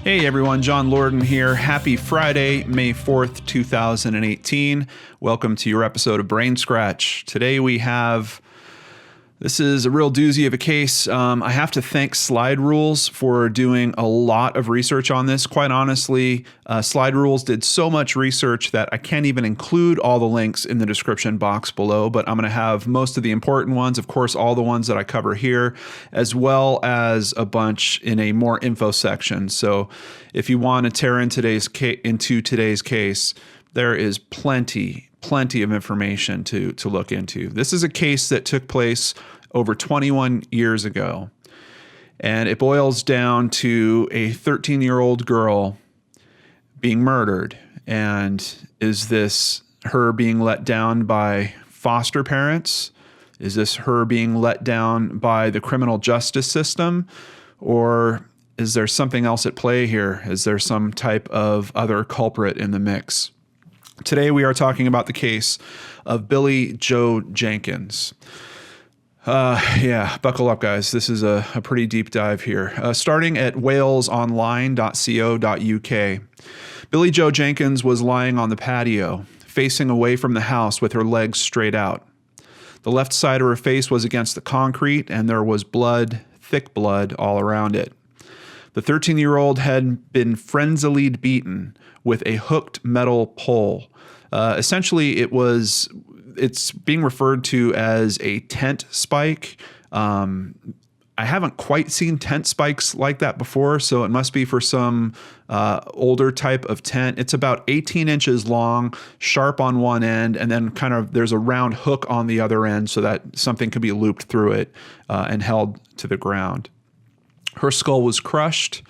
Hey everyone, John Lorden here. Happy Friday, May 4th, 2018. Welcome to your episode of BrainScratch. Today this is a real doozy of a case. I have to thank Slide Rules for doing a lot of research on this. Quite honestly, Slide Rules did so much research that I can't even include all the links in the description box below, but I'm going to have most of the important ones, of course, all the ones that I cover here, as well as a bunch in a more info section. So if you want to tear into today's case, there is plenty of information to look into. This is a case that took place over 21 years ago, and it boils down to a 13-year-old girl being murdered. And is this her being let down by foster parents? Is this her being let down by the criminal justice system? Or is there something else at play here? Is there some type of other culprit in the mix? Today we are talking about the case of Billie-Jo Jenkins. Buckle up, guys. This is a pretty deep dive here. Starting at walesonline.co.uk. Billie-Jo Jenkins was lying on the patio, facing away from the house with her legs straight out. The left side of her face was against the concrete, and there was blood, thick blood, all around it. The 13-year-old had been frenziedly beaten with a hooked metal pole. Essentially, it's being referred to as a tent spike. I haven't quite seen tent spikes like that before, so it must be for some older type of tent. It's about 18 inches long, sharp on one end, and then there's a round hook on the other end so that something could be looped through it and held to the ground. Her skull was crushed.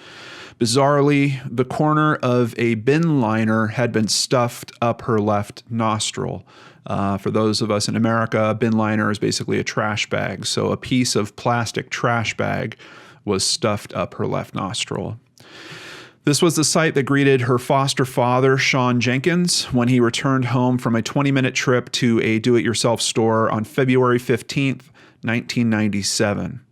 Bizarrely, the corner of a bin liner had been stuffed up her left nostril. For those of us in America, a bin liner is basically a trash bag. So a piece of plastic trash bag was stuffed up her left nostril. This was the sight that greeted her foster father, Shawn Jenkins, when he returned home from a 20-minute trip to a do-it-yourself store on February 15th, 1997.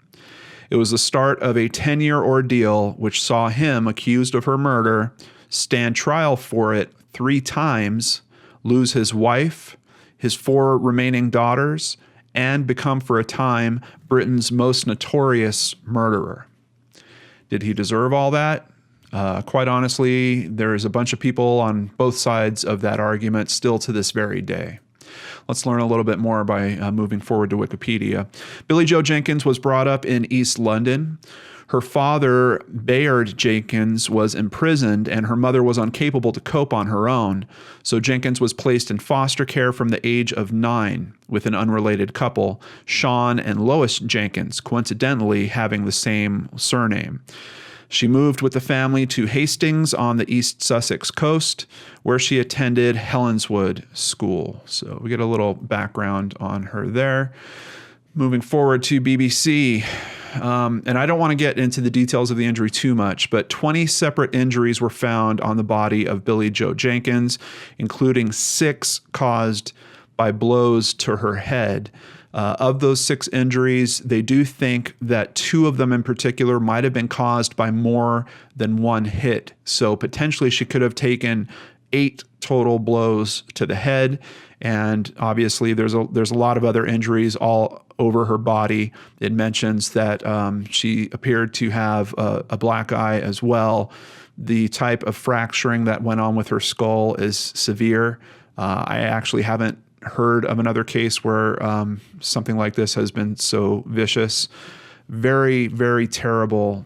It was the start of a 10-year ordeal which saw him, accused of her murder, stand trial for it 3 times, lose his wife, his 4 remaining daughters, and become for a time Britain's most notorious murderer. Did he deserve all that? Quite honestly, there's a bunch of people on both sides of that argument still to this very day. Let's learn a little bit more by moving forward to Wikipedia. Billie-Jo Jenkins was brought up in East London. Her father, Bayard Jenkins, was imprisoned, and her mother was incapable to cope on her own. So Jenkins was placed in foster care from the age of 9 with an unrelated couple, Shawn and Lois Jenkins, coincidentally having the same surname. She moved with the family to Hastings on the East Sussex coast, where she attended Helenswood School. So we get a little background on her there. Moving forward to BBC, and I don't want to get into the details of the injury too much, but 20 separate injuries were found on the body of Billie-Jo Jenkins, including 6 caused by blows to her head. Of those 6 injuries, they do think that 2 of them in particular might have been caused by more than one hit. So potentially she could have taken 8 total blows to the head. And obviously there's a lot of other injuries all over her body. It mentions that she appeared to have a black eye as well. The type of fracturing that went on with her skull is severe. I actually haven't heard of another case where something like this has been so vicious. Very, very terrible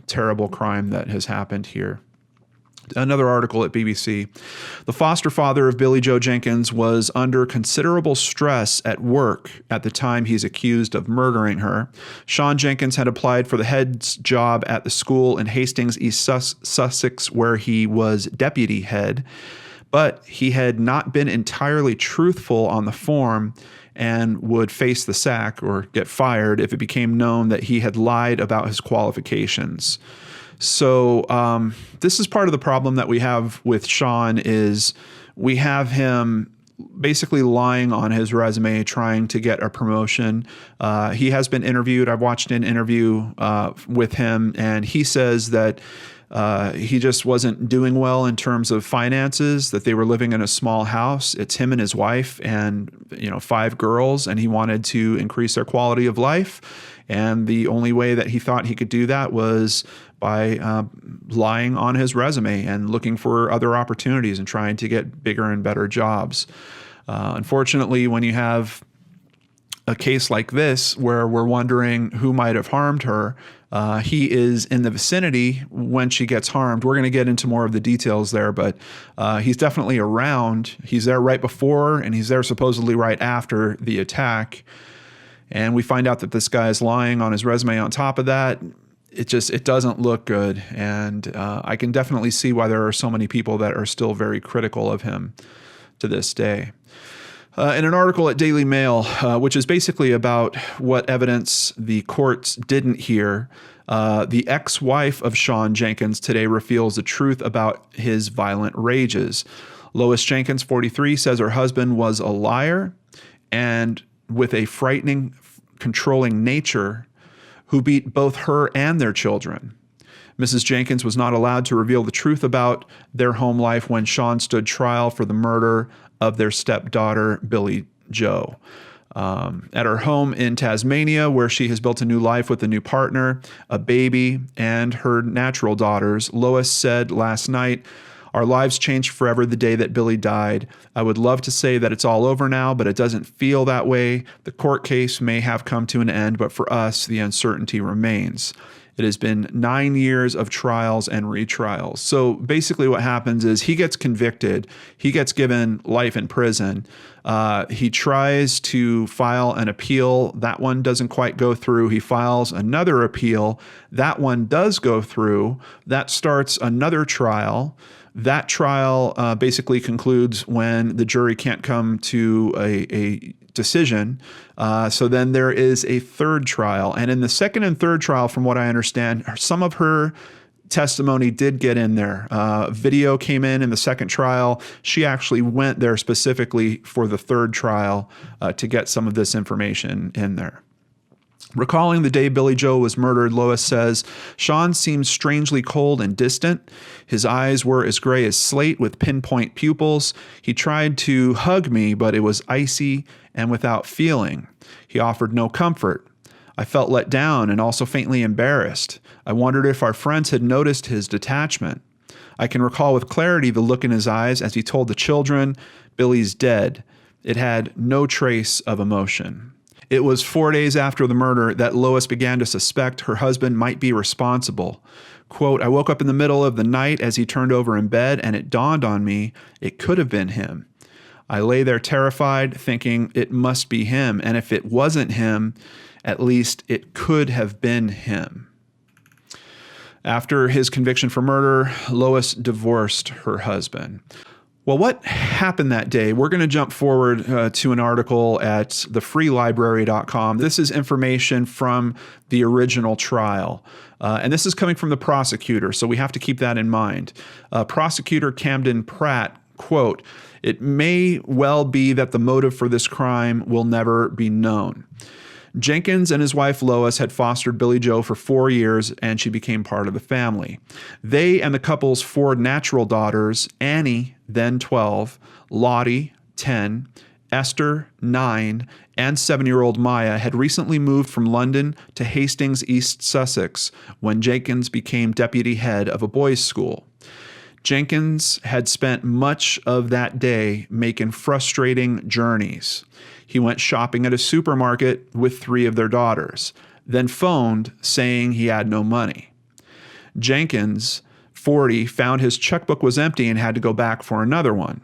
crime that has happened here. Another article at BBC. The foster father of Billie-Jo Jenkins was under considerable stress at work at the time he's accused of murdering her. Shawn Jenkins had applied for the head's job at the school in Hastings, East Sussex, where he was deputy head. But he had not been entirely truthful on the form and would face the sack or get fired if it became known that he had lied about his qualifications. So this is part of the problem that we have with Shawn is we have him basically lying on his resume, trying to get a promotion. He has been interviewed. I've watched an interview with him, and he says that he just wasn't doing well in terms of finances, that they were living in a small house. It's him and his wife and 5 girls, and he wanted to increase their quality of life. And the only way that he thought he could do that was by lying on his resume and looking for other opportunities and trying to get bigger and better jobs. Unfortunately, when you have a case like this where we're wondering who might have harmed her, he is in the vicinity when she gets harmed. We're going to get into more of the details there, but he's definitely around. He's there right before, and he's there supposedly right after the attack. And we find out that this guy is lying on his resume on top of that. It doesn't look good. And I can definitely see why there are so many people that are still very critical of him to this day. In an article at Daily Mail, which is basically about what evidence the courts didn't hear, the ex-wife of Shawn Jenkins today reveals the truth about his violent rages. Lois Jenkins, 43, says her husband was a liar and with a frightening, controlling nature who beat both her and their children. Mrs. Jenkins was not allowed to reveal the truth about their home life when Shawn stood trial for the murder of their stepdaughter, Billie-Jo. At her home in Tasmania, where she has built a new life with a new partner, a baby, and her natural daughters, Lois said last night, "Our lives changed forever the day that Billie died. I would love to say that it's all over now, but it doesn't feel that way. The court case may have come to an end, but for us, the uncertainty remains." It has been 9 years of trials and retrials. So basically what happens is he gets convicted. He gets given life in prison. He tries to file an appeal. That one doesn't quite go through. He files another appeal. That one does go through. That starts another trial. That trial basically concludes when the jury can't come to a decision. So then there is a third trial. And in the second and third trial, from what I understand, some of her testimony did get in there. Video came in the second trial. She actually went there specifically for the third trial to get some of this information in there. Recalling the day Billie-Jo was murdered, Lois says, "Shawn seemed strangely cold and distant. His eyes were as gray as slate with pinpoint pupils. He tried to hug me, but it was icy and without feeling. He offered no comfort. I felt let down and also faintly embarrassed. I wondered if our friends had noticed his detachment. I can recall with clarity the look in his eyes as he told the children, 'Billie's dead.' It had no trace of emotion." It was 4 days after the murder that Lois began to suspect her husband might be responsible. Quote, "I woke up in the middle of the night as he turned over in bed, and it dawned on me it could have been him. I lay there terrified, thinking it must be him, and if it wasn't him, at least it could have been him." After his conviction for murder, Lois divorced her husband. Well, what happened that day? We're going to jump forward to an article at thefreelibrary.com. This is information from the original trial. And this is coming from the prosecutor, so we have to keep that in mind. Prosecutor Camden Pratt, quote, "It may well be that the motive for this crime will never be known. Jenkins and his wife Lois had fostered Billie-Jo for 4 years, and she became part of the family. They and the couple's 4 natural daughters, Annie, then 12, Lottie, 10, Esther, 9, and 7-year-old Maya had recently moved from London to Hastings, East Sussex, when Jenkins became deputy head of a boys' school. Jenkins had spent much of that day making frustrating journeys. He went shopping at a supermarket with 3 of their daughters, then phoned saying he had no money. Jenkins, 40, found his checkbook was empty and had to go back for another one.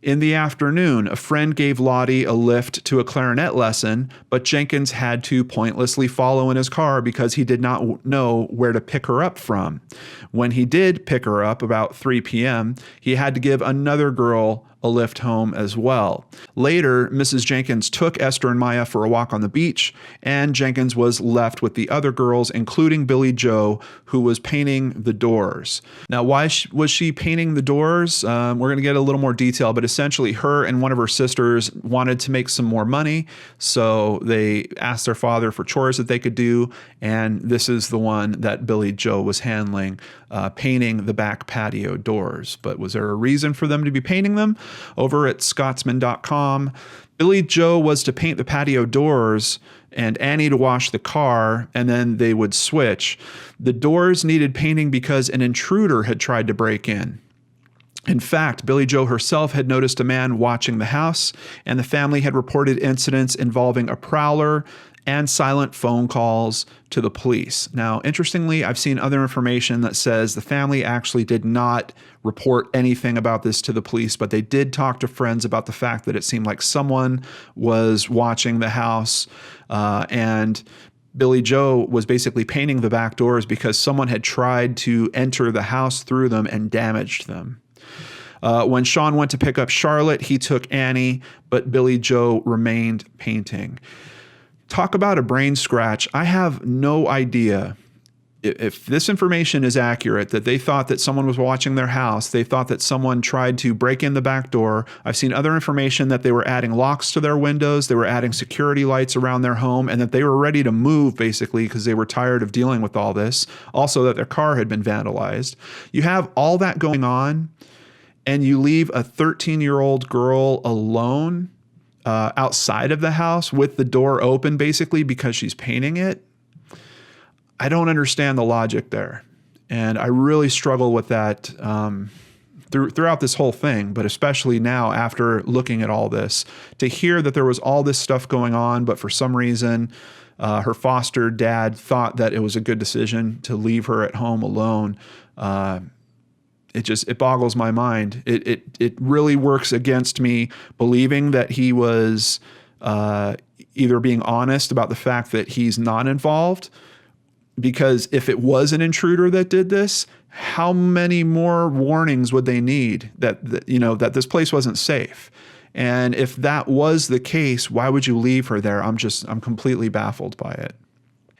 In the afternoon, a friend gave Lottie a lift to a clarinet lesson, but Jenkins had to pointlessly follow in his car because he did not know where to pick her up from. When he did pick her up about 3 p.m., he had to give another girl a lift home as well. Later, Mrs. Jenkins took Esther and Maya for a walk on the beach, and Jenkins was left with the other girls, including Billie-Jo, who was painting the doors. Now, why was she painting the doors? We're going to get a little more detail, but essentially her and one of her sisters wanted to make some more money, so they asked their father for chores that they could do, and this is the one that Billie-Jo was handling, painting the back patio doors. But was there a reason for them to be painting them? Over at Scotsman.com, Billie-Jo was to paint the patio doors and Annie to wash the car, and then they would switch. The doors needed painting because an intruder had tried to break in. In fact, Billie-Jo herself had noticed a man watching the house, and the family had reported incidents involving a prowler and silent phone calls to the police. Now, interestingly, I've seen other information that says the family actually did not report anything about this to the police, but they did talk to friends about the fact that it seemed like someone was watching the house, and Billie-Jo was basically painting the back doors because someone had tried to enter the house through them and damaged them. When Shawn went to pick up Charlotte, he took Annie, but Billie-Jo remained painting. Talk about a brain scratch. I have no idea if this information is accurate, that they thought that someone was watching their house. They thought that someone tried to break in the back door. I've seen other information that they were adding locks to their windows. They were adding security lights around their home, and that they were ready to move basically because they were tired of dealing with all this. Also that their car had been vandalized. You have all that going on, and you leave a 13-year-old girl alone outside of the house with the door open basically because she's painting it. I don't understand the logic there. And I really struggle with that throughout this whole thing, but especially now after looking at all this, to hear that there was all this stuff going on, but for some reason her foster dad thought that it was a good decision to leave her at home alone. It boggles my mind. It really works against me believing that he was either being honest about the fact that he's not involved, because if it was an intruder that did this, how many more warnings would they need that this place wasn't safe? And if that was the case, why would you leave her there? I'm completely baffled by it.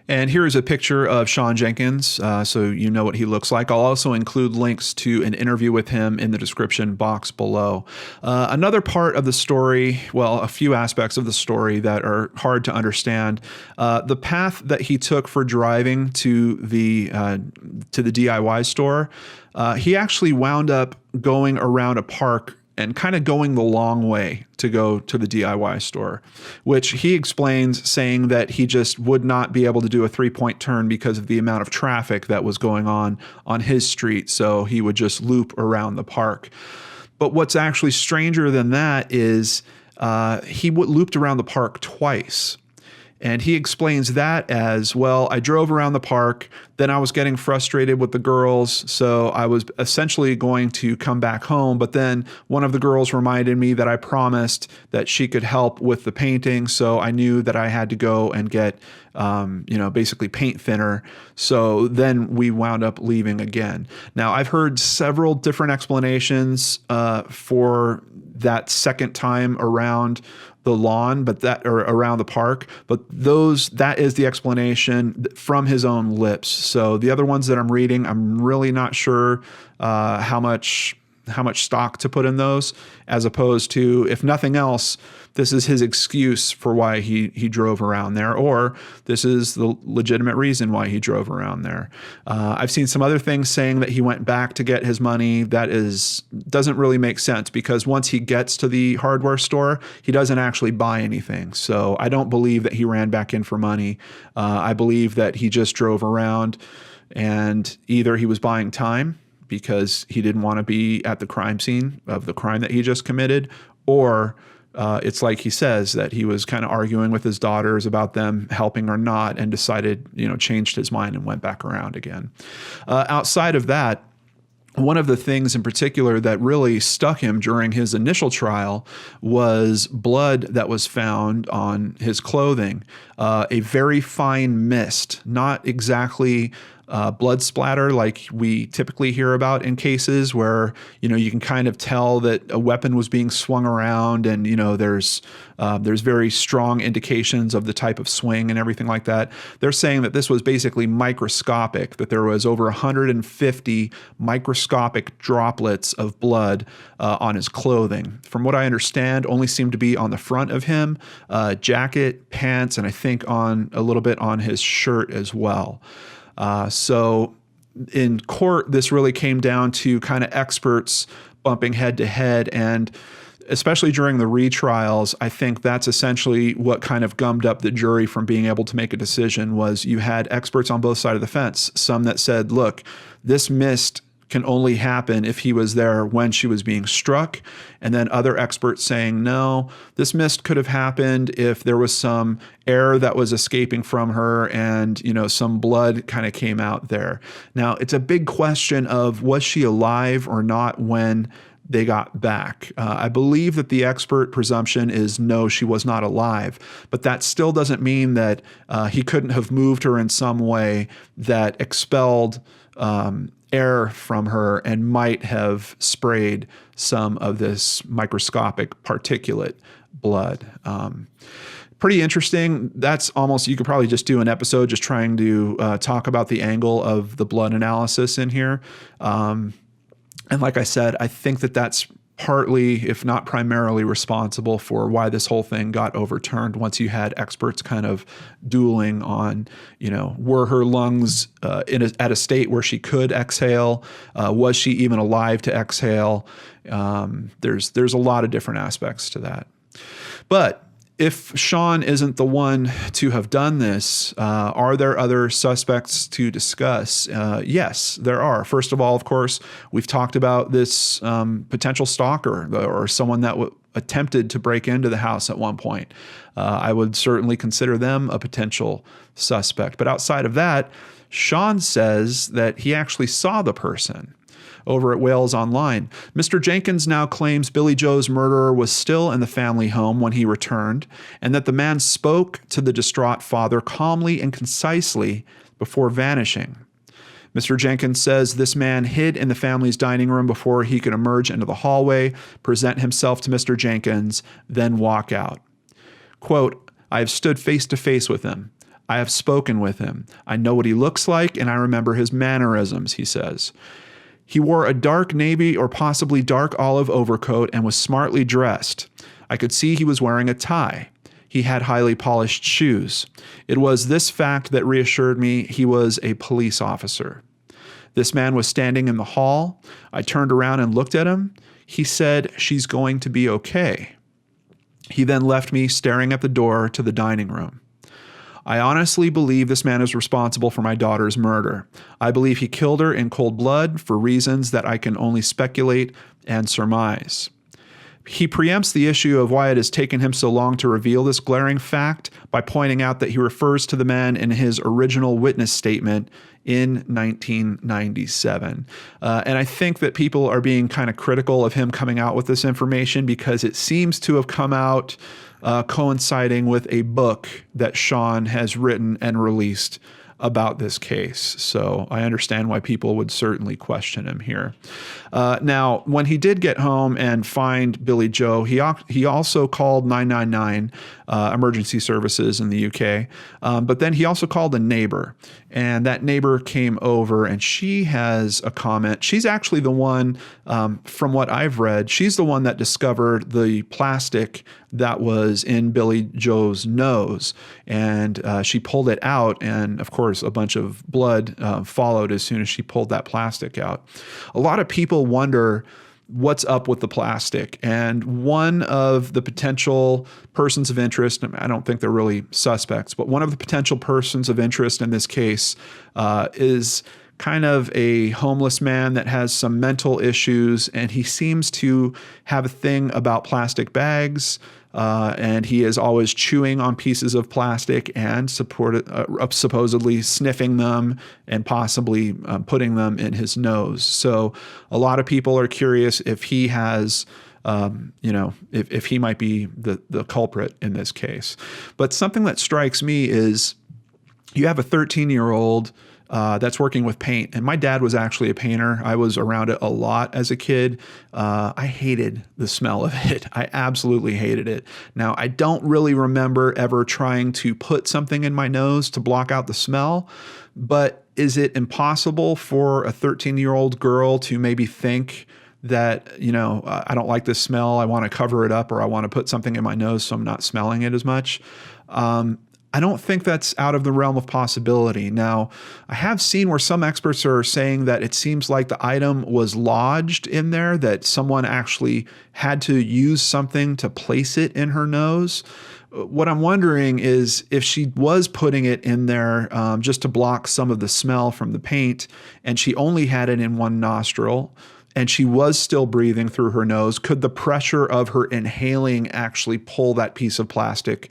And here is a picture of Shawn Jenkins, so you know what he looks like. I'll also include links to an interview with him in the description box below. Another part of the story, well, a few aspects of the story that are hard to understand. The path that he took for driving to the DIY store, he actually wound up going around a park and kind of going the long way to go to the DIY store, which he explains saying that he just would not be able to do a 3-point turn because of the amount of traffic that was going on his street. So he would just loop around the park. But what's actually stranger than that is he looped around the park twice. And he explains that as, well, I drove around the park, then I was getting frustrated with the girls, so I was essentially going to come back home, but then one of the girls reminded me that I promised that she could help with the painting, so I knew that I had to go and get, basically paint thinner, so then we wound up leaving again. Now, I've heard several different explanations for that second time around the lawn, or around the park, but that is the explanation from his own lips. So the other ones that I'm reading, I'm really not sure how much stock to put in those, as opposed to, if nothing else, this is his excuse for why he drove around there, or this is the legitimate reason why he drove around there. I've seen some other things saying that he went back to get his money. That doesn't really make sense, because once he gets to the hardware store, he doesn't actually buy anything. So I don't believe that he ran back in for money. I believe that he just drove around, and either he was buying time because he didn't want to be at the crime scene of the crime that he just committed, or it's like he says, that he was kind of arguing with his daughters about them helping or not, and decided, changed his mind and went back around again. Outside of that, one of the things in particular that really stuck him during his initial trial was blood that was found on his clothing, a very fine mist, not exactly blood splatter like we typically hear about in cases where, you can kind of tell that a weapon was being swung around, and, there's very strong indications of the type of swing and everything like that. They're saying that this was basically microscopic, that there was over 150 microscopic droplets of blood on his clothing. From what I understand, only seemed to be on the front of him, jacket, pants, and I think on a little bit on his shirt as well. So in court, this really came down to kind of experts bumping head to head, and especially during the retrials, I think that's essentially what kind of gummed up the jury from being able to make a decision. Was you had experts on both sides of the fence, some that said, look, this missed can only happen if he was there when she was being struck. And then other experts saying, no, this mist could have happened if there was some air that was escaping from her and, some blood kind of came out there. Now, it's a big question of, was she alive or not when they got back? I believe that the expert presumption is no, she was not alive, but that still doesn't mean that he couldn't have moved her in some way that expelled air from her and might have sprayed some of this microscopic particulate blood. Pretty interesting. That's almost, you could probably just do an episode just trying to talk about the angle of the blood analysis in here. And like I said, I think that that's partly, if not primarily, responsible for why this whole thing got overturned once you had experts kind of dueling on, were her lungs at a state where she could exhale? Was she even alive to exhale? There's a lot of different aspects to that. But if Shawn isn't the one to have done this, are there other suspects to discuss? Yes, there are. First of all, of course, we've talked about this potential stalker or someone that attempted to break into the house at one point. I would certainly consider them a potential suspect. But outside of that, Shawn says that he actually saw the person over at Wales Online. Mr. Jenkins now claims Billie-Jo's murderer was still in the family home when he returned, and that the man spoke to the distraught father calmly and concisely before vanishing. Mr. Jenkins says this man hid in the family's dining room before he could emerge into the hallway, present himself to Mr. Jenkins, then walk out. Quote, I have stood face to face with him. I have spoken with him. I know what he looks like, and I remember his mannerisms, he says. He wore a dark navy or possibly dark olive overcoat and was smartly dressed. I could see he was wearing a tie. He had highly polished shoes. It was this fact that reassured me he was a police officer. This man was standing in the hall. I turned around and looked at him. He said, she's going to be okay. He then left me staring at the door to the dining room. I honestly believe this man is responsible for my daughter's murder. I believe he killed her in cold blood for reasons that I can only speculate and surmise. He preempts the issue of why it has taken him so long to reveal this glaring fact by pointing out that he refers to the man in his original witness statement in 1997. And I think that people are being kind of critical of him coming out with this information because it seems to have come out coinciding with a book that Shawn has written and released about this case. So I understand why people would certainly question him here. Now, when he did get home and find Billie-Jo, he also called 999 emergency services in the UK. But then he also called a neighbor, and that neighbor came over, and she has a comment. She's actually the one, from what I've read, she's the one that discovered the plastic that was in Billie-Jo's nose, and she pulled it out, and of course a bunch of blood followed as soon as she pulled that plastic out. A lot of people wonder what's up with the plastic, and one of the potential persons of interest, I don't think they're really suspects, but one of the potential persons of interest in this case is kind of a homeless man that has some mental issues, and he seems to have a thing about plastic bags, and he is always chewing on pieces of plastic and supposedly sniffing them and possibly putting them in his nose. So a lot of people are curious if he has, if he might be the culprit in this case. But something that strikes me is you have a 13-year-old that's working with paint. And my dad was actually a painter. I was around it a lot as a kid. I hated the smell of it. I absolutely hated it. Now, I don't really remember ever trying to put something in my nose to block out the smell, but is it impossible for a 13-year-old girl to maybe think that, I don't like this smell, I want to cover it up, or I want to put something in my nose so I'm not smelling it as much? I don't think that's out of the realm of possibility. Now, I have seen where some experts are saying that it seems like the item was lodged in there, that someone actually had to use something to place it in her nose. What I'm wondering is if she was putting it in there just to block some of the smell from the paint, and she only had it in one nostril, and she was still breathing through her nose, could the pressure of her inhaling actually pull that piece of plastic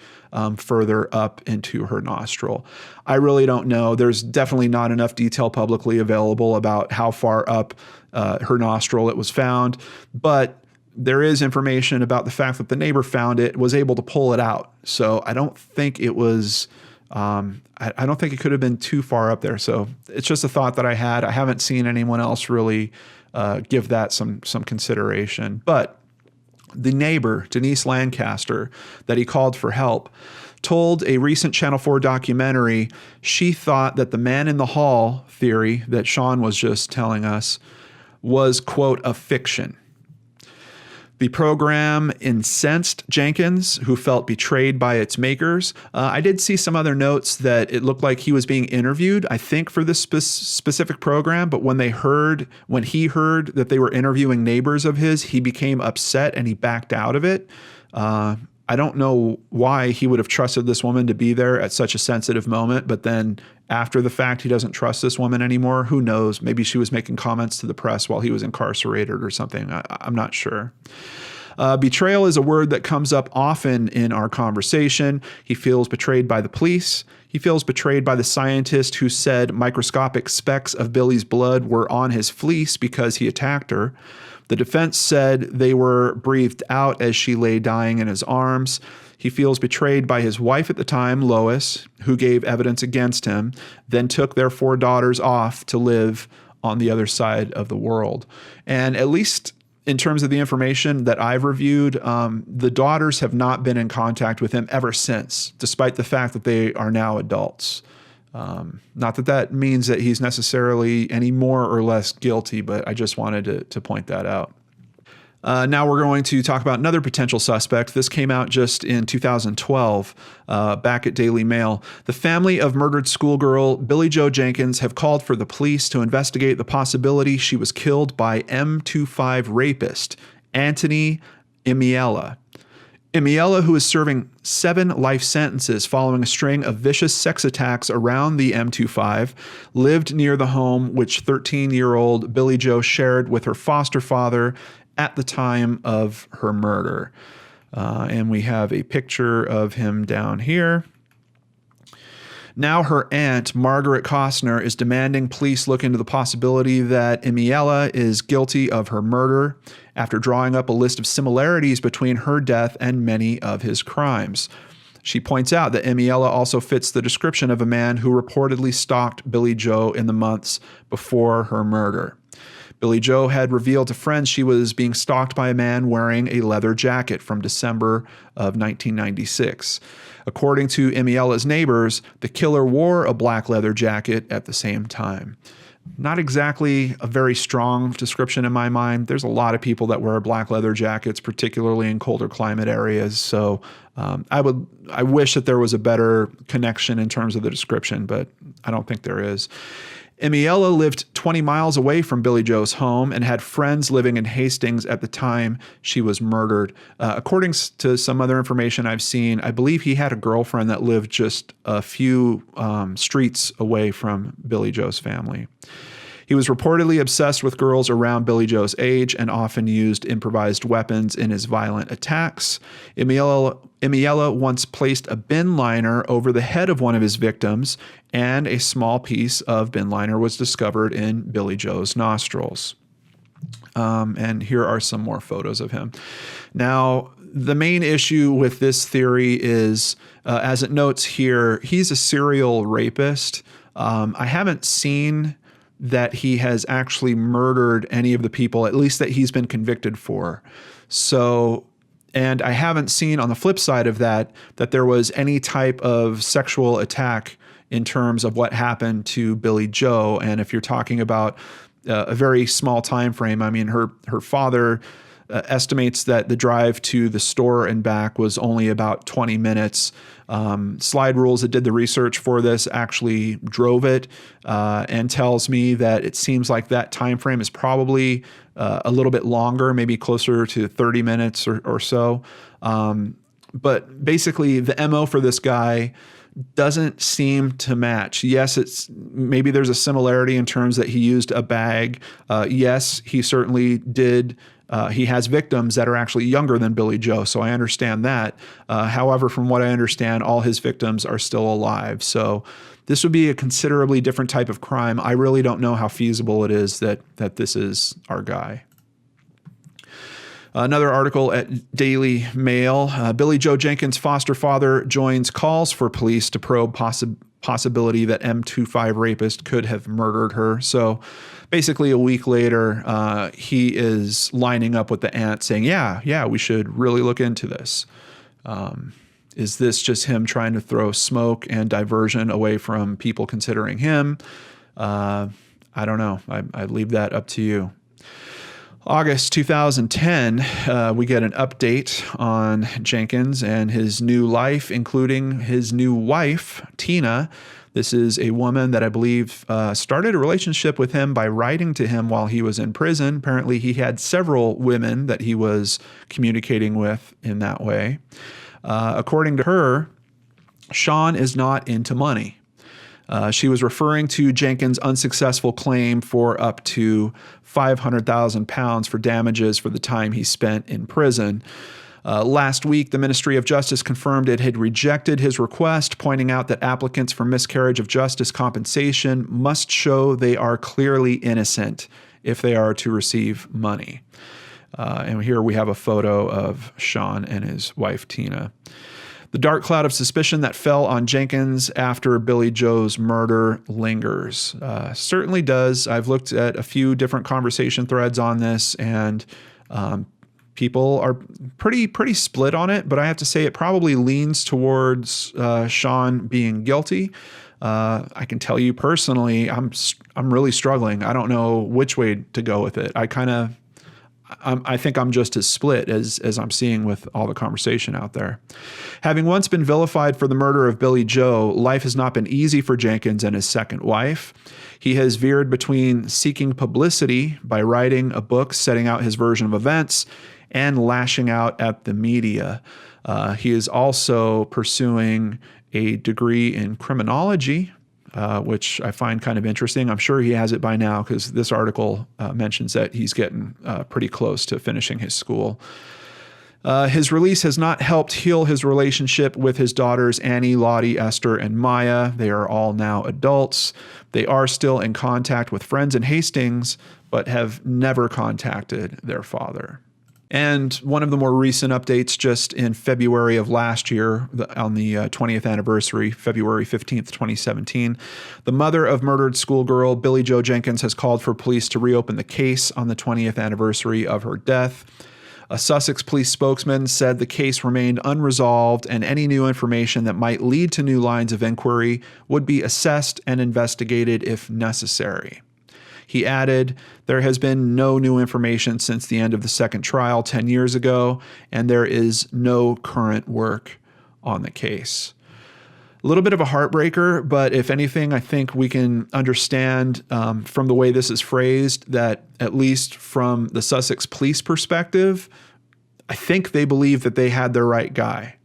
further up into her nostril? I really don't know. There's definitely not enough detail publicly available about how far up her nostril it was found, but there is information about the fact that the neighbor found it, was able to pull it out. So I don't think it was, I don't think it could have been too far up there. So it's just a thought that I had. I haven't seen anyone else really give that some consideration. But the neighbor, Denise Lancaster, that he called for help, told a recent Channel 4 documentary she thought that the man in the hall theory that Shawn was just telling us was, quote, a fiction. The program incensed Jenkins, who felt betrayed by its makers. I did see some other notes that it looked like he was being interviewed, I think, for this specific program. But when he heard that they were interviewing neighbors of his, he became upset and he backed out of it. I don't know why he would have trusted this woman to be there at such a sensitive moment, but then after the fact, he doesn't trust this woman anymore. Who knows? Maybe she was making comments to the press while he was incarcerated or something. I'm not sure. Betrayal is a word that comes up often in our conversation. He feels betrayed by the police. He feels betrayed by the scientist who said microscopic specks of Billie's blood were on his fleece because he attacked her. The defense said they were breathed out as she lay dying in his arms. He feels betrayed by his wife at the time, Lois, who gave evidence against him, then took their 4 daughters off to live on the other side of the world. And at least in terms of the information that I've reviewed, the daughters have not been in contact with him ever since, despite the fact that they are now adults. Not that that means that he's necessarily any more or less guilty, but I just wanted to point that out. Now we're going to talk about another potential suspect. This came out just in 2012, back at Daily Mail. The family of murdered schoolgirl Billie-Jo Jenkins have called for the police to investigate the possibility she was killed by M25 rapist Anthony Imiela. Imiela, who is serving 7 life sentences following a string of vicious sex attacks around the M25, lived near the home which 13-year-old Billie-Jo shared with her foster father at the time of her murder. And we have a picture of him down here. Now her aunt, Maggie Castner, is demanding police look into the possibility that Imiela is guilty of her murder after drawing up a list of similarities between her death and many of his crimes. She points out that Imiela also fits the description of a man who reportedly stalked Billie-Jo in the months before her murder. Billie-Jo had revealed to friends she was being stalked by a man wearing a leather jacket from December of 1996. According to Imiela's neighbors, the killer wore a black leather jacket at the same time. Not exactly a very strong description in my mind. There's a lot of people that wear black leather jackets, particularly in colder climate areas. So I wish that there was a better connection in terms of the description, but I don't think there is. Imiela lived 20 miles away from Billie-Jo's home and had friends living in Hastings at the time she was murdered. According to some other information I've seen, I believe he had a girlfriend that lived just a few streets away from Billie-Jo's family. He was reportedly obsessed with girls around Billie-Jo's age and often used improvised weapons in his violent attacks. Imiela once placed a bin liner over the head of one of his victims, and a small piece of bin liner was discovered in Billie-Jo's nostrils. And here are some more photos of him. Now, the main issue with this theory is, as it notes here, he's a serial rapist. I haven't seen that he has actually murdered any of the people, at least that he's been convicted for. So, and I haven't seen on the flip side of that, that there was any type of sexual attack in terms of what happened to Billie-Jo. And if you're talking about a very small time frame, I mean, her father estimates that the drive to the store and back was only about 20 minutes. Slide Rules that did the research for this actually drove it and tells me that it seems like that time frame is probably a little bit longer, maybe closer to 30 minutes or so. But basically the MO for this guy doesn't seem to match. Yes, maybe there's a similarity in terms that he used a bag. Yes, he certainly did. He has victims that are actually younger than Billie-Jo, so I understand that. However, from what I understand, all his victims are still alive. So this would be a considerably different type of crime. I really don't know how feasible it is that this is our guy. Another article at Daily Mail, Billie-Jo Jenkins' foster father joins calls for police to probe possibility that M25 rapist could have murdered her. So basically a week later, he is lining up with the aunt saying, yeah, we should really look into this. Is this just him trying to throw smoke and diversion away from people considering him? I don't know. I leave that up to you. August 2010, we get an update on Jenkins and his new life, including his new wife, Tina. This is a woman that I believe started a relationship with him by writing to him while he was in prison. Apparently, he had several women that he was communicating with in that way. According to her, Shawn is not into money. She was referring to Jenkins' unsuccessful claim for up to £500,000 for damages for the time he spent in prison. Last week, the Ministry of Justice confirmed it had rejected his request, pointing out that applicants for miscarriage of justice compensation must show they are clearly innocent if they are to receive money. And here we have a photo of Shawn and his wife, Tina. The dark cloud of suspicion that fell on Jenkins after Billie-Jo's murder lingers. Certainly does. I've looked at a few different conversation threads on this, and people are pretty split on it, but I have to say it probably leans towards Shawn being guilty. I can tell you personally, I'm really struggling. I don't know which way to go with it. I think I'm just as split as I'm seeing with all the conversation out there. Having once been vilified for the murder of Billie-Jo, life has not been easy for Jenkins and his second wife. He has veered between seeking publicity by writing a book setting out his version of events and lashing out at the media. He is also pursuing a degree in criminology, which I find kind of interesting. I'm sure he has it by now because this article mentions that he's getting pretty close to finishing his school. His release has not helped heal his relationship with his daughters, Annie, Lottie, Esther, and Maya. They are all now adults. They are still in contact with friends in Hastings, but have never contacted their father. And one of the more recent updates just in February of last year, on the 20th anniversary, February 15th, 2017, the mother of murdered schoolgirl Billie-Jo Jenkins has called for police to reopen the case on the 20th anniversary of her death. A Sussex police spokesman said the case remained unresolved and any new information that might lead to new lines of inquiry would be assessed and investigated if necessary. He added, there has been no new information since the end of the second trial 10 years ago, and there is no current work on the case. A little bit of a heartbreaker, but if anything, I think we can understand from the way this is phrased that at least from the Sussex police perspective, I think they believe that they had the right guy.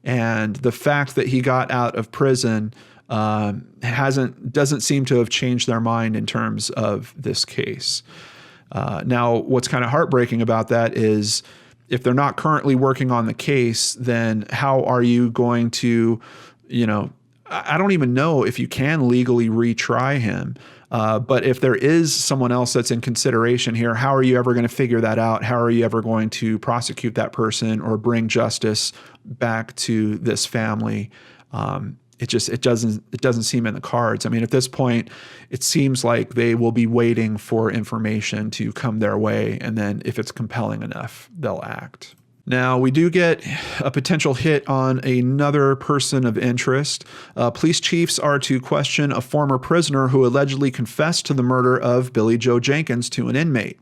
And the fact that he got out of prison doesn't seem to have changed their mind in terms of this case. Now, what's kind of heartbreaking about that is if they're not currently working on the case, then how are you going to, I don't even know if you can legally retry him. But if there is someone else that's in consideration here, how are you ever going to figure that out? How are you ever going to prosecute that person or bring justice back to this family? it doesn't seem in the cards. I mean, at this point, it seems like they will be waiting for information to come their way, and then if it's compelling enough, they'll act. Now, we do get a potential hit on another person of interest. Police chiefs are to question a former prisoner who allegedly confessed to the murder of Billie-Jo Jenkins to an inmate.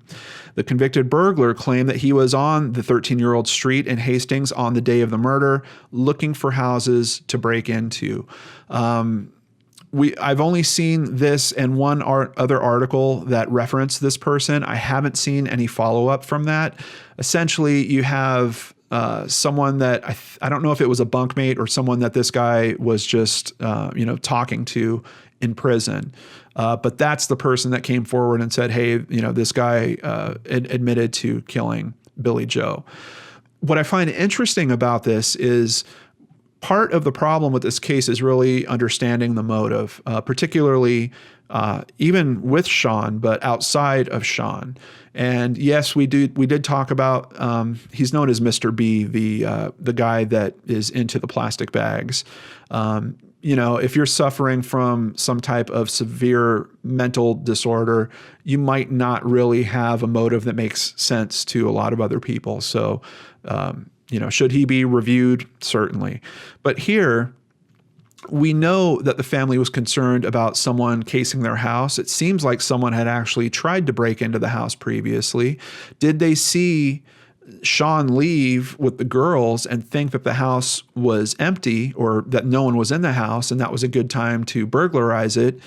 The convicted burglar claimed that he was on the 13-year-old street in Hastings on the day of the murder, looking for houses to break into. I've only seen this and one other article that referenced this person. I haven't seen any follow-up from that. Essentially, you have someone that I don't know if it was a bunkmate or someone that this guy was just talking to in prison. But that's the person that came forward and said, hey, this guy admitted to killing Billie-Jo. What I find interesting about this is part of the problem with this case is really understanding the motive, particularly even with Shawn, but outside of Shawn. And yes, we did talk about he's known as Mr. B, the guy that is into the plastic bags. If you're suffering from some type of severe mental disorder, you might not really have a motive that makes sense to a lot of other people. So, should he be reviewed? Certainly. But here, we know that the family was concerned about someone casing their house. It seems like someone had actually tried to break into the house previously. Did they see Shawn leave with the girls and think that the house was empty or that no one was in the house and that was a good time to burglarize it,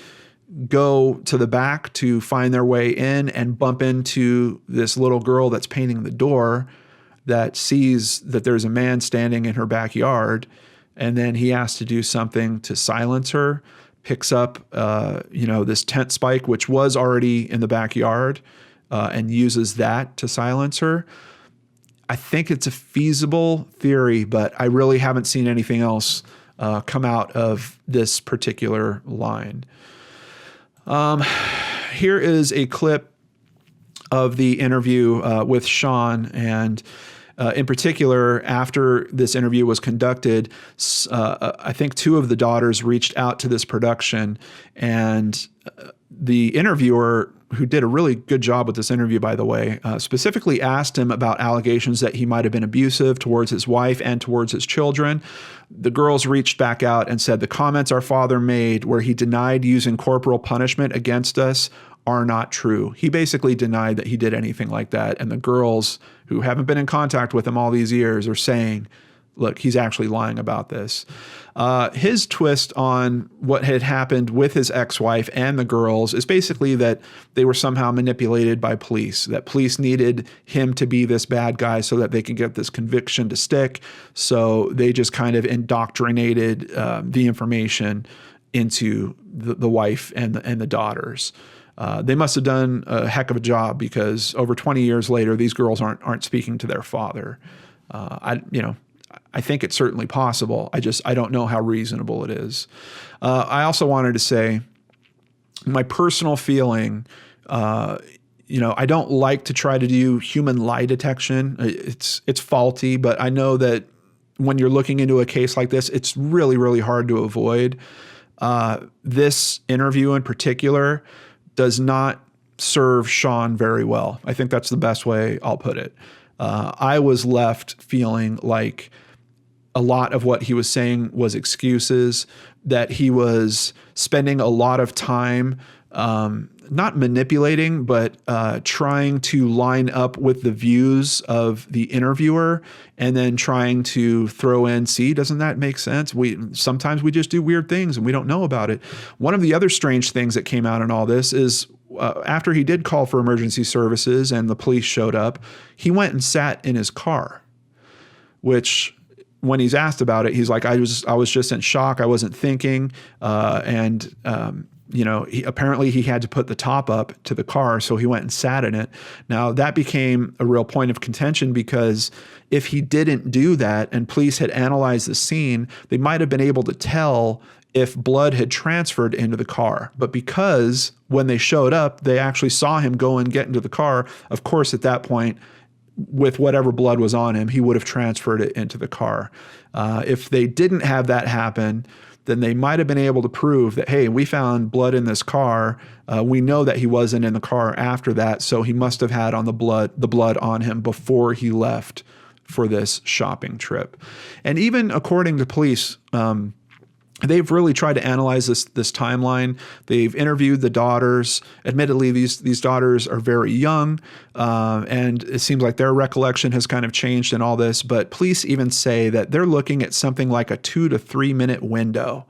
go to the back to find their way in and bump into this little girl that's painting the door that sees that there's a man standing in her backyard, and then he has to do something to silence her, picks up this tent spike, which was already in the backyard, and uses that to silence her. I think it's a feasible theory, but I really haven't seen anything else come out of this particular line. Here is a clip of the interview with Shawn, and in particular, after this interview was conducted, I think two of the daughters reached out to this production, and the interviewer, who did a really good job with this interview, by the way, specifically asked him about allegations that he might have been abusive towards his wife and towards his children. The girls reached back out and said the comments our father made where he denied using corporal punishment against us are not true. He basically denied that he did anything like that. And the girls, who haven't been in contact with him all these years, are saying, look, he's actually lying about this. His twist on what had happened with his ex-wife and the girls is basically that they were somehow manipulated by police, that police needed him to be this bad guy so that they could get this conviction to stick. So they just kind of indoctrinated the information into the wife and the daughters. They must have done a heck of a job, because over 20 years later, these girls aren't speaking to their father. I think it's certainly possible. I don't know how reasonable it is. I also wanted to say my personal feeling, I don't like to try to do human lie detection. It's faulty, but I know that when you're looking into a case like this, it's really, really hard to avoid. This interview in particular does not serve Shawn very well. I think that's the best way I'll put it. I was left feeling like a lot of what he was saying was excuses, that he was spending a lot of time not manipulating, but trying to line up with the views of the interviewer and then trying to throw in, see, doesn't that make sense? Sometimes we just do weird things and we don't know about it. One of the other strange things that came out in all this is after he did call for emergency services and the police showed up, he went and sat in his car, which when he's asked about it, he's like, I was just in shock. I wasn't thinking. Apparently he had to put the top up to the car, so he went and sat in it. Now, that became a real point of contention, because if he didn't do that and police had analyzed the scene, they might have been able to tell if blood had transferred into the car. But because when they showed up, they actually saw him go and get into the car, of course, at that point, with whatever blood was on him, he would have transferred it into the car. If they didn't have that happen, then they might have been able to prove that, hey, we found blood in this car. We know that he wasn't in the car after that, so he must have had the blood on him before he left for this shopping trip. And even according to police, they've really tried to analyze this timeline. They've interviewed the daughters. Admittedly, these daughters are very young, and it seems like their recollection has kind of changed in all this. But police even say that they're looking at something like a 2 to 3 minute window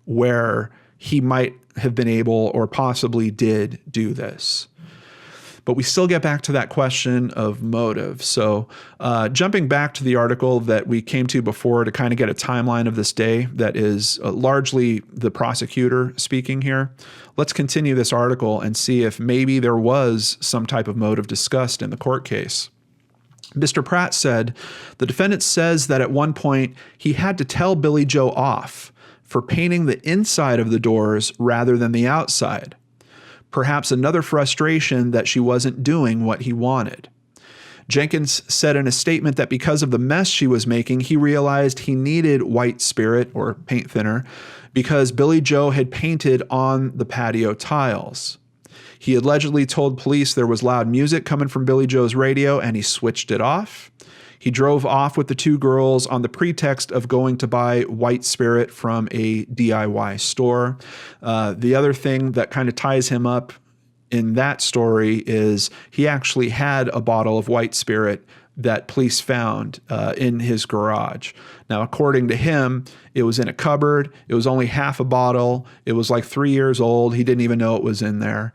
where he might have been able or possibly did do this. But we still get back to that question of motive. So jumping back to the article that we came to before to kind of get a timeline of this day that is largely the prosecutor speaking here, let's continue this article and see if maybe there was some type of motive discussed in the court case. Mr. Pratt said, the defendant says that at one point he had to tell Billie-Jo off for painting the inside of the doors rather than the outside. Perhaps another frustration that she wasn't doing what he wanted. Jenkins said in a statement that because of the mess she was making, he realized he needed white spirit or paint thinner because Billie-Jo had painted on the patio tiles. He allegedly told police there was loud music coming from Billie-Jo's radio and he switched it off. He drove off with the two girls on the pretext of going to buy white spirit from a DIY store. The other thing that kind of ties him up in that story is he actually had a bottle of white spirit that police found in his garage. Now, according to him, it was in a cupboard. It was only half a bottle. It was like 3 years old. He didn't even know it was in there.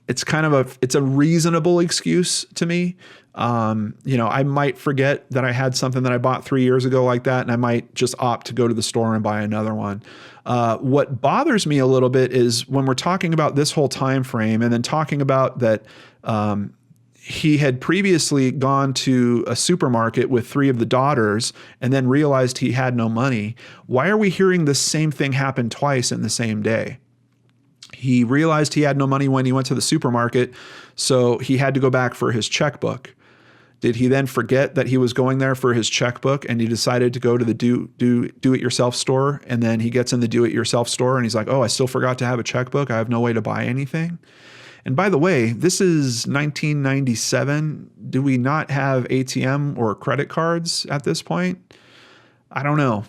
It's kind of it's a reasonable excuse to me. I might forget that I had something that I bought 3 years ago like that, and I might just opt to go to the store and buy another one. What bothers me a little bit is when we're talking about this whole time frame and then talking about that he had previously gone to a supermarket with 3 of the daughters and then realized he had no money. Why are we hearing the same thing happen twice in the same day? He realized he had no money when he went to the supermarket, so he had to go back for his checkbook. Did he then forget that he was going there for his checkbook and he decided to go to the do-it-yourself store, and then he gets in the do-it-yourself store and he's like, oh, I still forgot to have a checkbook. I have no way to buy anything. And by the way, this is 1997. Do we not have ATM or credit cards at this point? I don't know.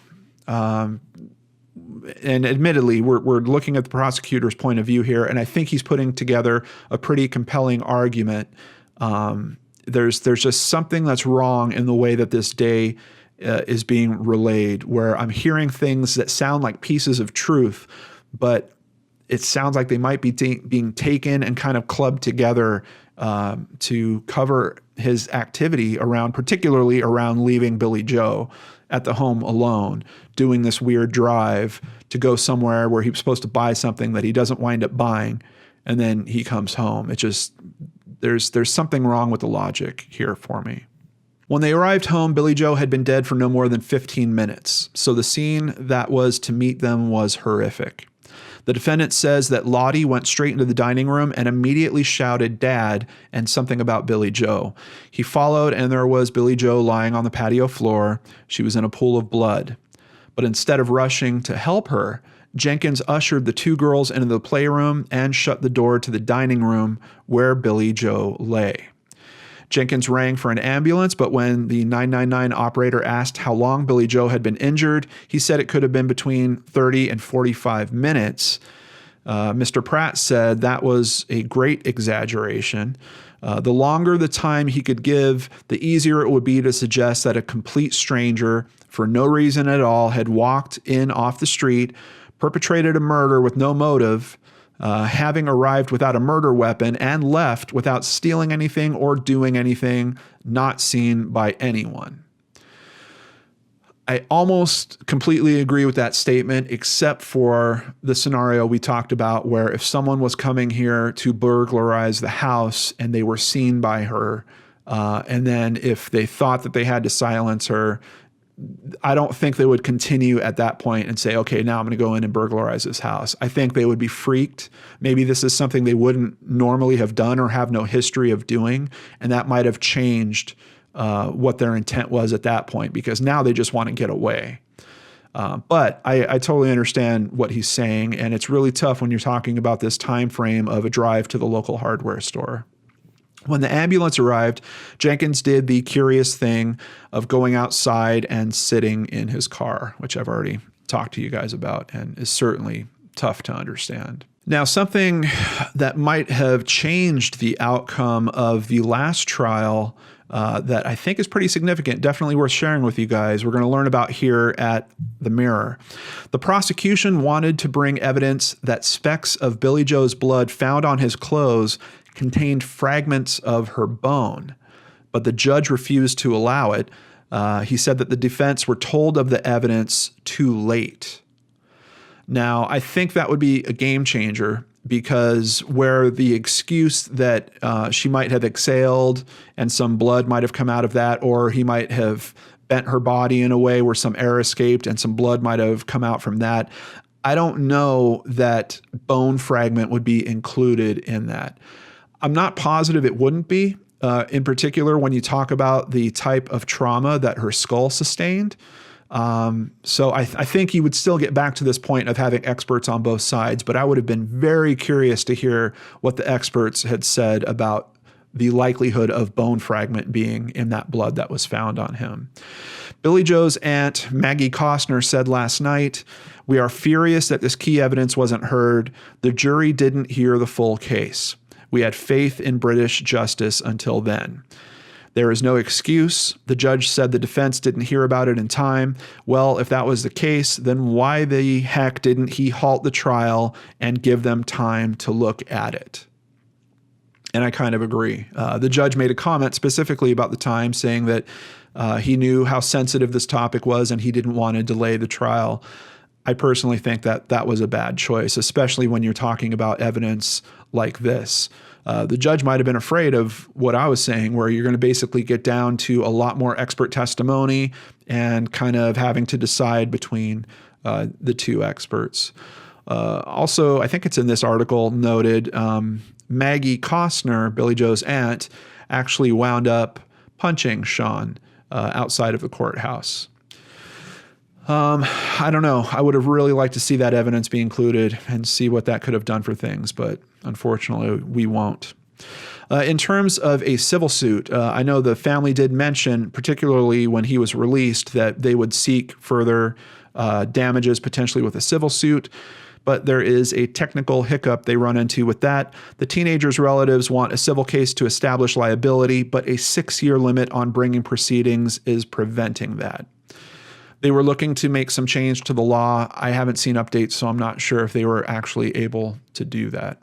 And admittedly, we're looking at the prosecutor's point of view here, and I think he's putting together a pretty compelling argument. There's just something that's wrong in the way that this day is being relayed, where I'm hearing things that sound like pieces of truth, but it sounds like they might be being taken and kind of clubbed together to cover his activity particularly around leaving Billie-Jo at the home alone, doing this weird drive to go somewhere where he was supposed to buy something that he doesn't wind up buying, and then he comes home. It just, there's something wrong with the logic here for me. When they arrived home, Billie-Jo had been dead for no more than 15 minutes, so the scene that was to meet them was horrific. The defendant says that Lottie went straight into the dining room and immediately shouted "Dad" and something about Billie-Jo. He followed, and there was Billie-Jo lying on the patio floor. She was in a pool of blood. But instead of rushing to help her, Jenkins ushered the 2 girls into the playroom and shut the door to the dining room where Billie-Jo lay. Jenkins rang for an ambulance, but when the 999 operator asked how long Billie-Jo had been injured, he said it could have been between 30 and 45 minutes. Mr. Pratt said that was a great exaggeration. The longer the time he could give, the easier it would be to suggest that a complete stranger, for no reason at all, had walked in off the street, perpetrated a murder with no motive, having arrived without a murder weapon, and left without stealing anything or doing anything not seen by anyone. I almost completely agree with that statement, except for the scenario we talked about where if someone was coming here to burglarize the house and they were seen by her, and then if they thought that they had to silence her, I don't think they would continue at that point and say, okay, now I'm going to go in and burglarize this house. I think they would be freaked. Maybe this is something they wouldn't normally have done or have no history of doing. And that might have changed what their intent was at that point, because now they just want to get away. But I totally understand what he's saying. And it's really tough when you're talking about this time frame of a drive to the local hardware store. When the ambulance arrived, Jenkins did the curious thing of going outside and sitting in his car, which I've already talked to you guys about and is certainly tough to understand. Now, something that might have changed the outcome of the last trial that I think is pretty significant, definitely worth sharing with you guys, we're going to learn about here at the Mirror. The prosecution wanted to bring evidence that specks of Billie-Jo's blood found on his clothes contained fragments of her bone, but the judge refused to allow it. He said that the defense were told of the evidence too late. Now, I think that would be a game changer, because where the excuse that she might have exhaled and some blood might have come out of that, or he might have bent her body in a way where some air escaped and some blood might have come out from that, I don't know that bone fragment would be included in that. I'm not positive it wouldn't be, in particular when you talk about the type of trauma that her skull sustained. So I think you would still get back to this point of having experts on both sides, but I would have been very curious to hear what the experts had said about the likelihood of bone fragment being in that blood that was found on him. Billie-Jo's aunt, Maggie Castner, said last night, "We are furious that this key evidence wasn't heard. The jury didn't hear the full case. We had faith in British justice until then. There is no excuse. The judge said the defense didn't hear about it in time. Well, if that was the case, then why the heck didn't he halt the trial and give them time to look at it?" And I kind of agree. The judge made a comment specifically about the time, saying that he knew how sensitive this topic was and he didn't want to delay the trial. I personally think that that was a bad choice, especially when you're talking about evidence like this. The judge might have been afraid of what I was saying, where you're going to basically get down to a lot more expert testimony and kind of having to decide between the two experts. Also, I think it's in this article noted, Maggie Castner, Billie-Jo's aunt, actually wound up punching Shawn outside of the courthouse. I don't know. I would have really liked to see that evidence be included and see what that could have done for things, but unfortunately we won't. In terms of a civil suit, I know the family did mention, particularly when he was released, that they would seek further damages potentially with a civil suit, but there is a technical hiccup they run into with that. The teenager's relatives want a civil case to establish liability, but a 6-year limit on bringing proceedings is preventing that. They were looking to make some change to the law. I haven't seen updates, so I'm not sure if they were actually able to do that.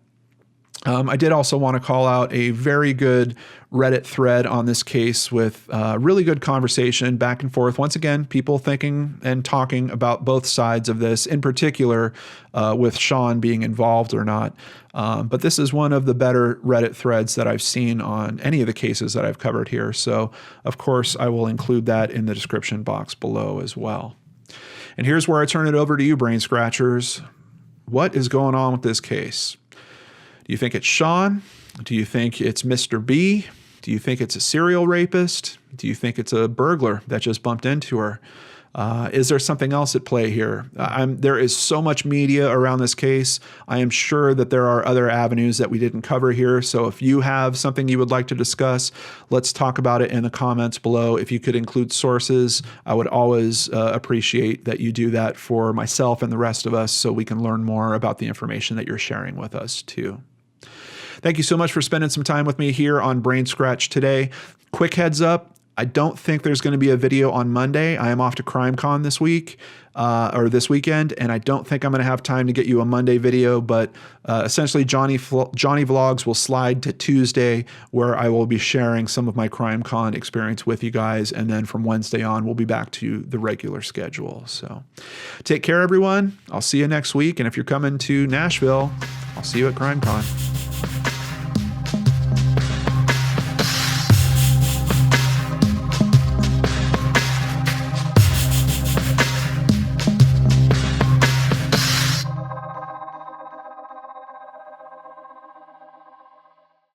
I did also want to call out a very good Reddit thread on this case with really good conversation back and forth. Once again, people thinking and talking about both sides of this, in particular with Shawn being involved or not. But this is one of the better Reddit threads that I've seen on any of the cases that I've covered here. So, of course, I will include that in the description box below as well. And here's where I turn it over to you, Brain Scratchers. What is going on with this case? Do you think it's Shawn? Do you think it's Mr. B? Do you think it's a serial rapist? Do you think it's a burglar that just bumped into her? Is there something else at play here? There is so much media around this case. I am sure that there are other avenues that we didn't cover here. So if you have something you would like to discuss, let's talk about it in the comments below. If you could include sources, I would always appreciate that you do that for myself and the rest of us so we can learn more about the information that you're sharing with us too. Thank you so much for spending some time with me here on BrainScratch today. Quick heads up, I don't think there's going to be a video on Monday. I am off to CrimeCon this week, or this weekend, and I don't think I'm going to have time to get you a Monday video, but essentially Johnny Vlogs will slide to Tuesday, where I will be sharing some of my CrimeCon experience with you guys, and then from Wednesday on, we'll be back to the regular schedule. So take care, everyone. I'll see you next week, and if you're coming to Nashville, I'll see you at CrimeCon.